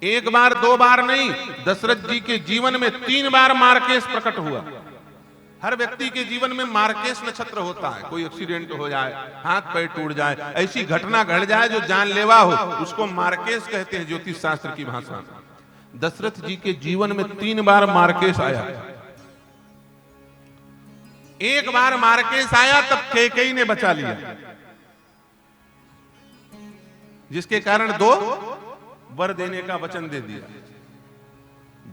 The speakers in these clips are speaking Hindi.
एक बार दो बार नहीं, दशरथ जी के जीवन में 3 बार मार्केश प्रकट हुआ। हर व्यक्ति के जीवन में मार्केश नक्षत्र होता है। कोई एक्सीडेंट हो जाए, हाथ पैर टूट जाए, ऐसी घटना घट जाए जो जानलेवा हो, उसको मार्केश कहते हैं ज्योतिष शास्त्र की भाषा में। दशरथ जी के जीवन में 3 बार मार्केश आया। एक बार मार्केश आया तब कैकेयी ने बचा लिया, जिसके कारण 2 वर देने का वचन दे दिया।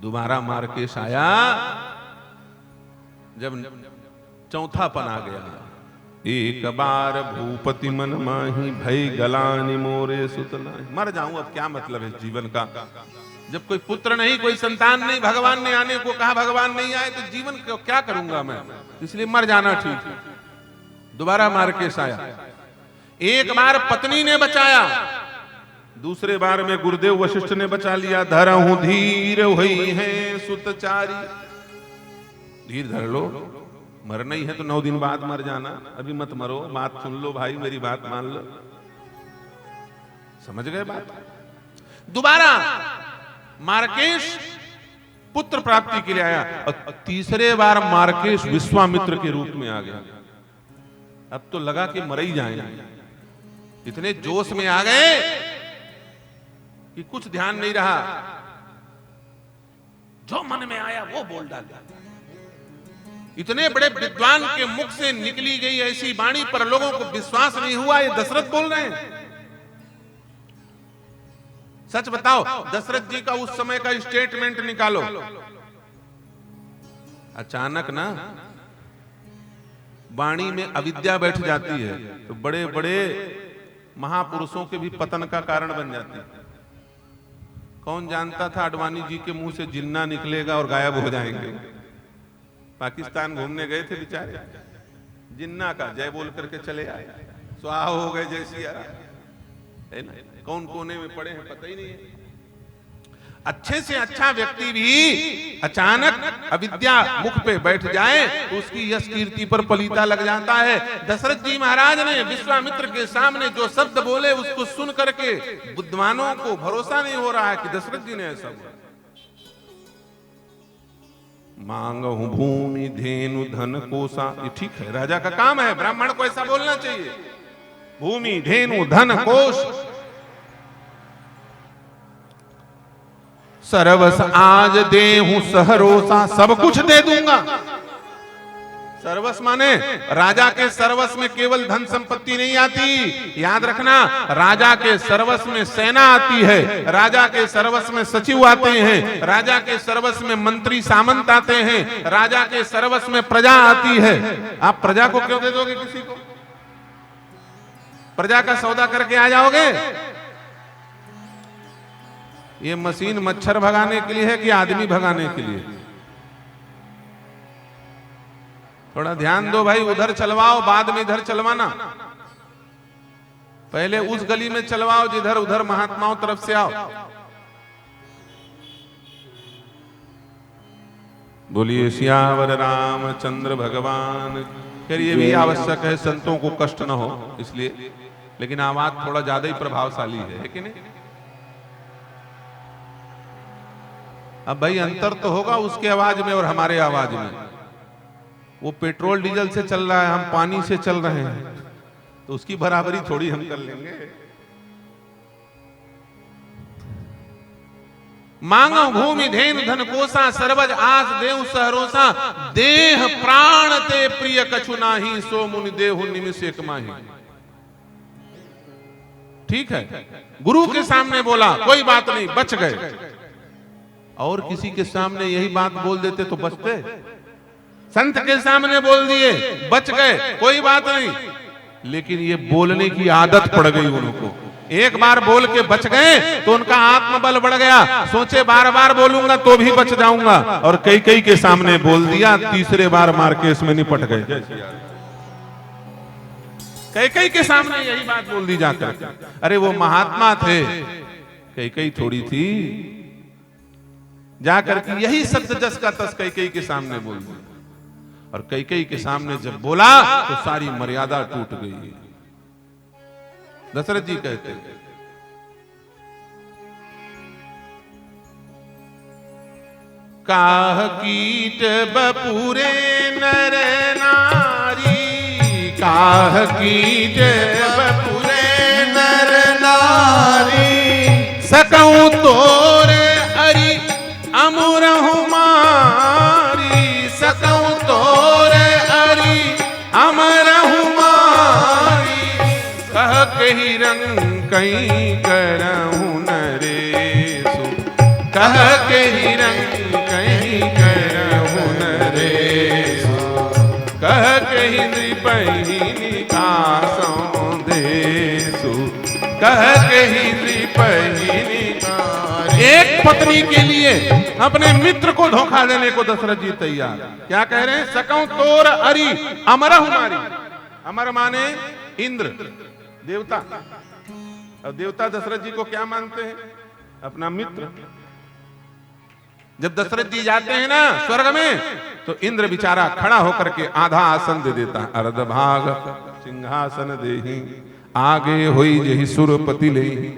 दोबारा मार्केश आया जब चौथापन आ गया। एक बार भूपति मन माही भई गलानि मोरे सुतना। मर जाऊं, अब क्या मतलब है जीवन का? जब कोई पुत्र नहीं, कोई संतान नहीं, भगवान ने आने को कहा, भगवान नहीं आए तो जीवन को क्या करूंगा मैं? इसलिए मर जाना ठीक है। दोबारा मार्केश आया। एक बार पत्नी ने बचाया, दूसरे बार में गुरुदेव वशिष्ठ ने बचा लिया। धरहूं धीर हुई है सुतचारी। धीर धर लो, मरना ही है तो 9 दिन बाद मर जाना, अभी मत मरो। बात सुन लो भाई, मेरी बात मान लो। समझ गए बात? दोबारा मार्केश पुत्र प्राप्ति के लिए आया और तीसरे बार मार्केश विश्वामित्र के रूप में आ गया। अब तो लगा कि मर ही जाएंगे, इतने जोश में आ गए कि कुछ ध्यान नहीं रहा, जो मन में आया वो बोल डाला। इतने बड़े विद्वान के मुख से निकली गई ऐसी वाणी पर लोगों को विश्वास नहीं हुआ, ये दशरथ बोल रहे हैं। सच बताओ, दशरथ जी का उस समय का स्टेटमेंट निकालो। अचानक ना वाणी में अविद्या बैठ जाती है तो बड़े बड़े महापुरुषों के भी पतन का कारण बन जाती है। कौन जानता था अडवाणी जी के मुंह से जिन्ना निकलेगा और गायब हो जाएंगे। पाकिस्तान घूमने गए थे बेचारे, जिन्ना का जय बोल करके चले आए, स्वाहा हो गए जैसी है ना। कौन कोने में पड़े हैं पता ही नहीं है। अच्छे से अच्छा व्यक्ति भी अचानक अविद्या मुख पे बैठ जाए तो उसकी यश कीर्ति पर पलीता लग जाता है। दशरथ जी महाराज ने विश्वामित्र के सामने जो शब्द बोले उसको सुन करके बुद्धिमानों को भरोसा नहीं हो रहा है कि दशरथ जी ने ऐसा बोला। मांगहु भूमि धेनु धन कोसा, ये ठीक है, राजा का काम है, ब्राह्मण को ऐसा बोलना चाहिए। भूमि धेनु धन कोश सर्वस आज देहूं सहरोसा, सब कुछ दे दूंगा। सर्वस माने राजा के सर्वस में केवल धन संपत्ति नहीं आती, याद रखना। राजा के सर्वस में सेना आती है, राजा के सर्वस में सचिव आते हैं, राजा के सर्वस में मंत्री सामंत आते हैं, राजा के सर्वस में प्रजा आती है। आप प्रजा को क्यों दे दोगे किसी को? प्रजा का सौदा करके आ जाओगे? ये मशीन मच्छर भगाने के लिए है कि आदमी भगाने के लिए? थोड़ा ध्यान दो भाई, उधर चलवाओ बाद में इधर चलवाना। पहले उस गली में चलवाओ जिधर उधर महात्माओं तरफ से आओ। बोलिए सियावर रामचंद्र भगवान। फिर ये भी आवश्यक है संतों को कष्ट न हो इसलिए, लेकिन आवाज थोड़ा ज्यादा ही प्रभावशाली है कि नहीं? अब भाई अंतर तो होगा उसके आवाज में और हमारे आवाज में। वो पेट्रोल डीजल से चल रहा है, हम पानी से चल रहे हैं, तो उसकी बराबरी थोड़ी हम कर लेंगे। मांगो भूमि धेनु धन कोसा, सर्वज आस देव सहरोसा, देह प्राण ते प्रिय कछु नाही, सो मुनि देहु निमिष एक माही। ठीक है, गुरु के सामने बोला कोई बात नहीं, बच गए। और किसी के सामने यही बात बोल देते तो बचते? संत के सामने बोल दिए, बच गए, कोई बात नहीं। लेकिन ये बोलने की आदत पड़ गई उनको। एक बार बोल के बच गए तो उनका आत्मबल बढ़ गया, सोचे बार बार बोलूंगा तो भी बच जाऊंगा, और कई के सामने बोल दिया, तीसरे बार मार्केश में निपट गए। कई के सामने यही बात बोल दी जाकर। अरे वो महात्मा थे, कई थोड़ी थी, जाकर के यही शब्द जस का तस कई के सामने बोल दिया। और कई के सामने जब बोला तो सारी मर्यादा टूट गई। दशरथ जी कहते काह कीट बपुरे नर नारी, काह कीट बपुरे नर नारी, सकऊं तोरे अरि अमुरहु मारी, सकऊं तोरे अरि अमरहु मारी, कह कही रंग कहीं करहूं नरेसु, कह कही रंग कहीं करहूं नरेसु, कह कही नृपहिनी कासों देसु, कह कही नृपहिनी। एक पत्नी के लिए अपने मित्र को धोखा देने को दशरथ जी तैयार। क्या कह रहे हैं? सकऊं तोर अरि अमरहु मारी। अमर माने इंद्र देवता, और देवता दशरथ जी को क्या मानते हैं? अपना मित्र। जब दशरथ जी जाते हैं ना स्वर्ग में, तो इंद्र बेचारा खड़ा होकर के आधा आसन दे देता है। अर्ध भाग सिंहासन देहि, आगे होई जहि सुरपति लेहि।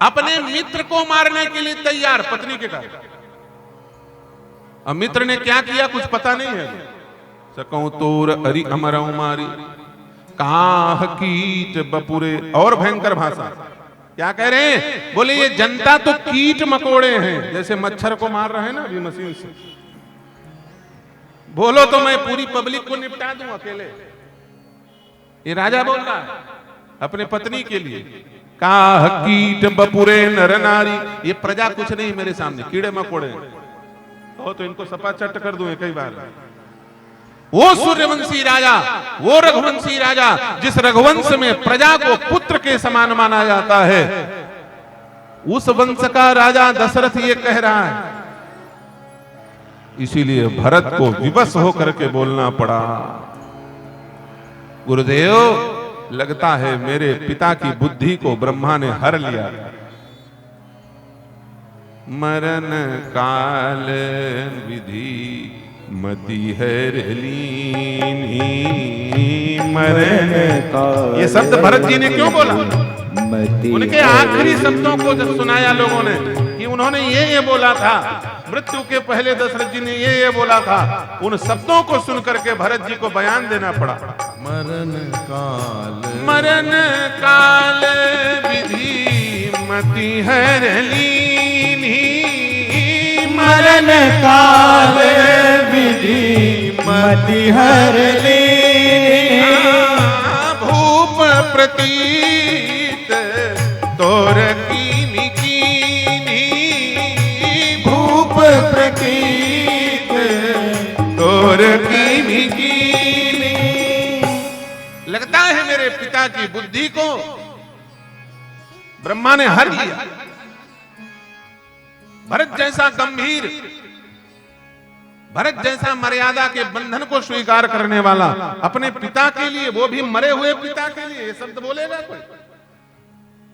अपने मित्र को मारने के लिए तैयार पत्नी के कारण। अब मित्र ने क्या किया कुछ पता नहीं है। सकऊं तोर अरि अमरहु मारी, काह कीट बपुरे। और भयंकर भाषा क्या कह रहे हैं? बोले ये जनता तो कीट मकोड़े हैं, जैसे मच्छर को मार रहे हैं ना अभी मशीन से। बोलो तो मैं पूरी पब्लिक को निपटा दूं अकेले। ये राजा बोल रहा है अपने पत्नी के लिए। काह कीट बपुरे नर नारी, ये प्रजा कुछ नहीं मेरे सामने, कीड़े मकोड़े हो तो इनको सपा चट कर दूं कई बार। वो सूर्यवंशी राजा, वो रघुवंशी राजा, जिस रघुवंश में प्रजा को पुत्र के समान माना जाता है, उस वंश का राजा दशरथ ये कह रहा है। इसीलिए भरत को विवश होकर के बोलना पड़ा। गुरुदेव, लगता है मेरे पिता की बुद्धि को ब्रह्मा ने हर लिया। मरण काल विधि मति हर लीनी, मरण काल। ये शब्द भरत जी ने क्यों बोला? उनके आखिरी शब्दों को जब सुनाया लोगों ने कि उन्होंने ये बोला था, मृत्यु के पहले दशरथ जी ने ये बोला था, उन शब्दों को सुनकर के भरत जी को बयान देना पड़ा। मरण काल विधि मति हर लीनी, मरण काल विधि मति हर लीनी, भूप प्रतीत तोर कीनी कीनी, भूप प्रतीत तोर कीनी कीनी। लगता है मेरे पिता की बुद्धि को ब्रह्मा ने हर लिया। भरत जैसा गंभीर, भरत जैसा मर्यादा के बंधन को स्वीकार करने वाला अपने पिता के लिए, वो भी मरे हुए पिता के लिए, ये शब्द बोलेगा कोई?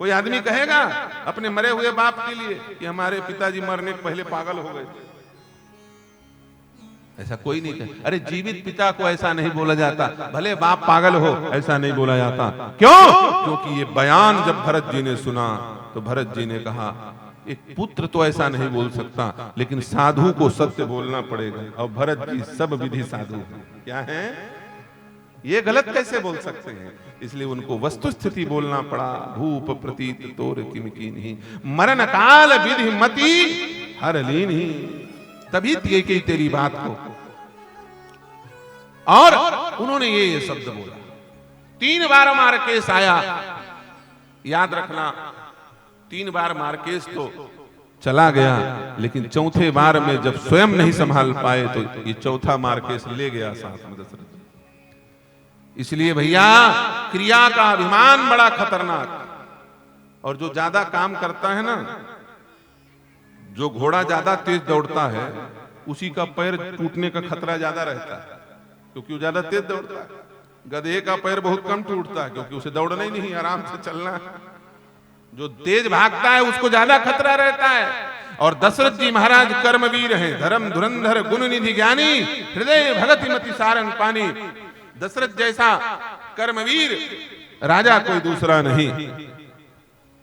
कोई आदमी कहेगा अपने मरे हुए बाप के लिए कि हमारे पिताजी मरने के पहले पागल हो गए? ऐसा कोई नहीं कहे। अरे जीवित पिता को ऐसा नहीं बोला जाता, भले बाप पागल हो ऐसा नहीं बोला जाता। क्यों? क्योंकि ये बयान जब भरत जी ने सुना तो भरत जी ने कहा एक पुत्र तो ऐसा नहीं बोल सकता, लेकिन साधु को सत्य बोलना पड़ेगा। और भरत जी सब विधि साधु हैं। क्या है? ये गलत कैसे बोल सकते हैं? इसलिए उनको वस्तु स्थिति बोलना पड़ा। भूप प्रतीत तोर किम कीन्ही, मरण काल विधि मति हर लीन्ही। तभी की तेरी बात को। और उन्होंने ये शब्द बोला। 3 बार मारकेस आया, याद रखना 3 बार मारकेस तो चला गया, लेकिन चौथे बार में जब स्वयं नहीं संभाल पाए तो ये चौथा मारकेस ले गया साथ में दशरथ। इसलिए भैया क्रिया का अभिमान बड़ा खतरनाक। और जो ज्यादा काम करता है ना, जो घोड़ा ज्यादा तेज दौड़ता है उसी का पैर टूटने का खतरा ज्यादा रहता है, क्योंकि वो ज्यादा तेज दौड़ता है। गधे का पैर बहुत कम टूटता है, क्योंकि उसे दौड़ना ही नहीं, आराम से चलना है। जो तेज भागता है उसको ज्यादा खतरा रहता है। और दशरथ जी महाराज कर्मवीर हैं, धर्म धुरंधर गुण निधि ज्ञानी, हृदय भगति मति सारंग पानी। दशरथ जैसा कर्मवीर राजा कोई दूसरा नहीं।